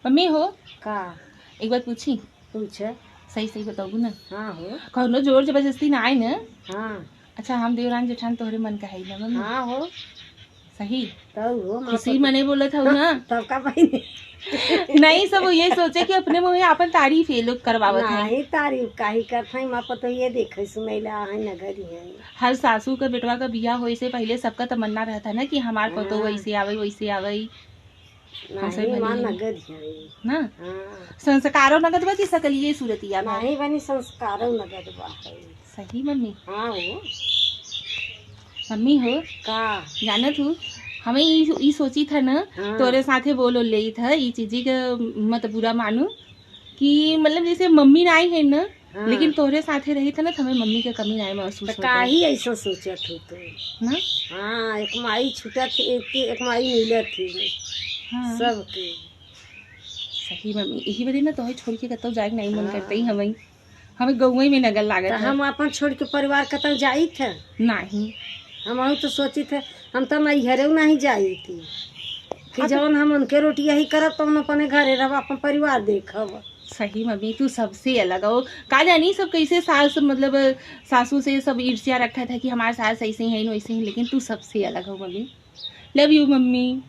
Mummy हो का एक बात पूछी? पूछ। सही सही बताओ ना। हाँ हो। कौनो जोर जबरदस्ती ना आए ना? हाँ अच्छा हम देवरान जेठान तोहरे मन का है ना मम्मी? हाँ हो। सही तब हो खुशी मने बोला था ना। तब का भाई नहीं सब ये सोचे कि अपने मुँह अपन तारीफ ये लोग करवावत है। नहीं तारीफ काहे करत हई, माँ पतो ये देखे सुनैला है न घरी है। हर सासू का बेटवा का बियाह होए से पहले सबका तमन्ना रहता है ना कि हमार पतो हाँ। वैसे आवे वैसे आवे। हमसे नहीं माँ भले नगद है ना हाँ। संस्कारों नगद बची सकलिए सूरतिया में। नहीं बनी संस्कारों नगद बा है। सही मम्मी। हाँ हो। मम्मी हो का जानत हूँ हमें ई सोची था ना हाँ। तोरे साथे बोलो ले था ई चीजी का मत बुरा मानू कि मतलब जैसे मम्मी नहीं है ना। हाँ। लेकिन तोरे साथे रही था ना तो हमें मम्मी का कमी नहीं महसूस तो होता काहे ऐसा सोचत हो तो ना। हाँ। एक माई छूटत एक माई मिलत थी हाँ सबके। सही मम्मी यही वजह ना तो छोड़ के कतौ जाए नहीं मन हाँ। करते ही हमें हमें गौवे में नगल लागत तो है। हम अपन छोड़ के परिवार कतौ जाई थे नहीं हम तो सोची थे हम तो नैहरे नहीं जाई थी कि हाँ, जवन हम उनके रोटी यही करब तो हम अपने घरे रह अपन परिवार देखब। सही मम्मी तू सबसे अलग हो। का जानी सब कैसे सास मतलब सासू से सब ईर्ष्या रखा था कि हमारे सास ऐसे हैं वैसे हैं लेकिन तू सबसे अलग हो मम्मी। Love you mummy.